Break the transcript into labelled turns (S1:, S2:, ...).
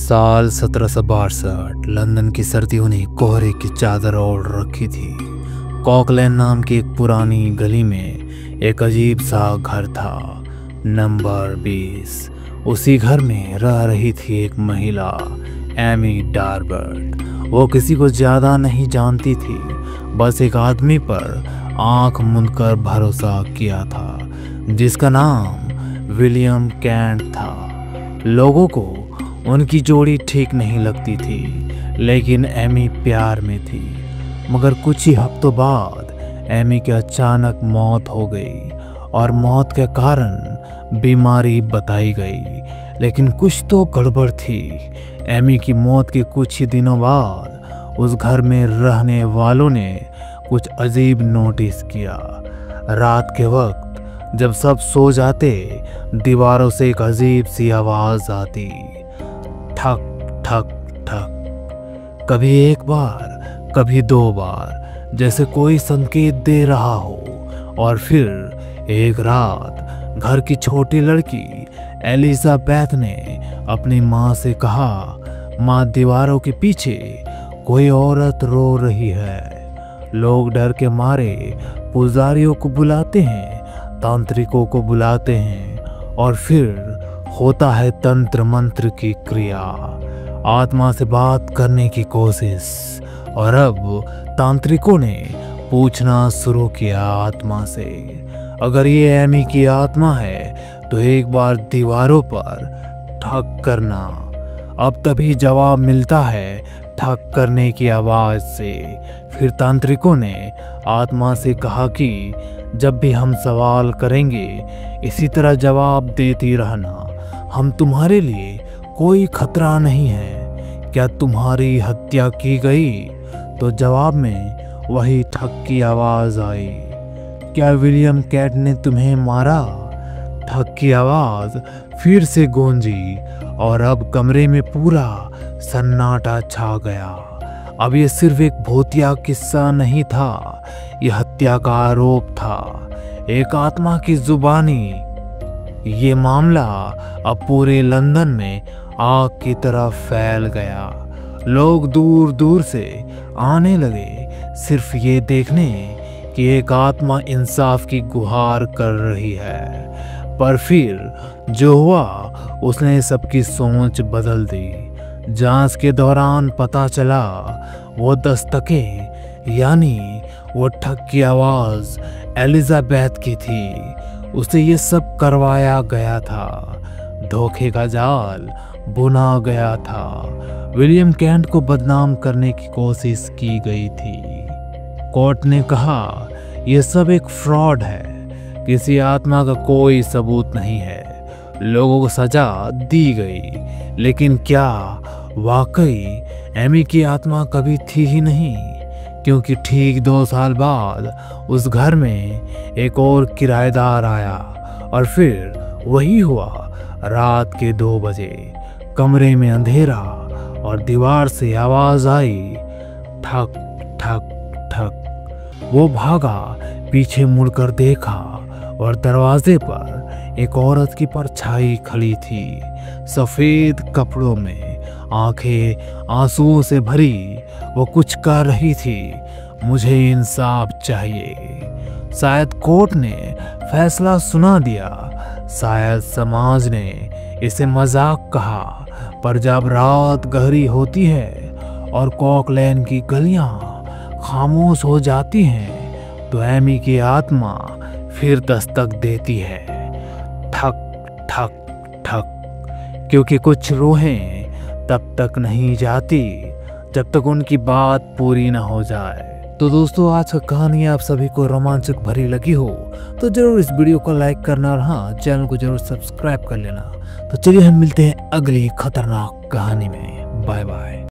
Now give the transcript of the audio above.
S1: साल 1762 लंदन की सर्दियों ने कोहरे की चादर ओढ़ रखी थी। कॉकलैन नाम की एक पुरानी गली में एक अजीब सा घर था, नंबर 20। उसी घर में रह रही थी एक महिला, एमी डार्बर्ट। वो किसी को ज़्यादा नहीं जानती थी, बस एक आदमी पर आंख मूंदकर भरोसा किया था, जिसका नाम विलियम कैंट था। लोगों को उनकी जोड़ी ठीक नहीं लगती थी, लेकिन एमी प्यार में थी। मगर कुछ ही हफ्तों बाद एमी की अचानक मौत हो गई और मौत के कारण बीमारी बताई गई। लेकिन कुछ तो गड़बड़ थी। एमी की मौत के कुछ ही दिनों बाद उस घर में रहने वालों ने कुछ अजीब नोटिस किया। रात के वक्त जब सब सो जाते, दीवारों से एक अजीब सी आवाज आती, ठक ठक ठक। कभी एक बार, कभी 2 बार, जैसे कोई संकेत दे रहा हो। और फिर एक रात घर की छोटी लड़की एलिजाबेथ ने अपनी माँ से कहा, माँ, दीवारों के पीछे कोई औरत रो रही है। लोग डर के मारे पुजारियों को बुलाते हैं, तांत्रिकों को बुलाते हैं, और फिर होता है तंत्र मंत्र की क्रिया, आत्मा से बात करने की कोशिश। और अब तांत्रिकों ने पूछना शुरू किया आत्मा से, अगर ये एमी की आत्मा है तो एक बार दीवारों पर ठक करना। अब तभी जवाब मिलता है ठक करने की आवाज से। फिर तांत्रिकों ने आत्मा से कहा कि जब भी हम सवाल करेंगे, इसी तरह जवाब देती रहना। हम तुम्हारे लिए कोई खतरा नहीं है। क्या तुम्हारी हत्या की गई? तो जवाब में वही ठक की आवाज आई। क्या विलियम कैट ने तुम्हें मारा? ठक की आवाज फिर से गूंजी और अब कमरे में पूरा सन्नाटा छा गया। अब ये सिर्फ एक भूतिया किस्सा नहीं था, यह हत्या का आरोप था, एक आत्मा की जुबानी। ये मामला अब पूरे लंदन में आग की तरह फैल गया। लोग दूर दूर से आने लगे, सिर्फ ये देखने कि एक आत्मा इंसाफ की गुहार कर रही है। पर फिर जो हुआ, उसने सबकी सोच बदल दी। जांच के दौरान पता चला वो दस्तकें, यानी वो ठक की आवाज एलिजाबेथ की थी। उसे ये सब करवाया गया था, धोखे का जाल बुना गया था। विलियम कैंट को बदनाम करने की कोशिश की गई थी। कोर्ट ने कहा, यह सब एक फ्रॉड है, किसी आत्मा का कोई सबूत नहीं है। लोगों को सजा दी गई, लेकिन क्या वाकई एमी की आत्मा कभी थी ही नहीं? क्योंकि ठीक 2 साल बाद उस घर में एक और किराएदार आया और फिर वही हुआ। रात के 2 बजे कमरे में अंधेरा और दीवार से आवाज आई, ठक ठक ठक। वो भागा, पीछे मुड़कर देखा और दरवाजे पर एक औरत की परछाई खड़ी थी, सफेद कपड़ों में, आंखें आंसुओं से भरी। वो कुछ कह रही थी, मुझे इंसाफ चाहिए। शायद कोर्ट ने फैसला सुना दिया, शायद समाज ने इसे मजाक कहा, पर जब रात गहरी होती है और कॉकलैन की गलियां खामोश हो जाती हैं, तो एमी की आत्मा फिर दस्तक देती है, ठक ठक ठक। क्योंकि कुछ रूहें तब तक नहीं जाती जब तक उनकी बात पूरी ना हो जाए। तो दोस्तों, आज का कहानी आप सभी को रोमांचक भरी लगी हो तो जरूर इस वीडियो को लाइक करना और हाँ, चैनल को जरूर सब्सक्राइब कर लेना। तो चलिए हम मिलते हैं अगली खतरनाक कहानी में। Bye bye.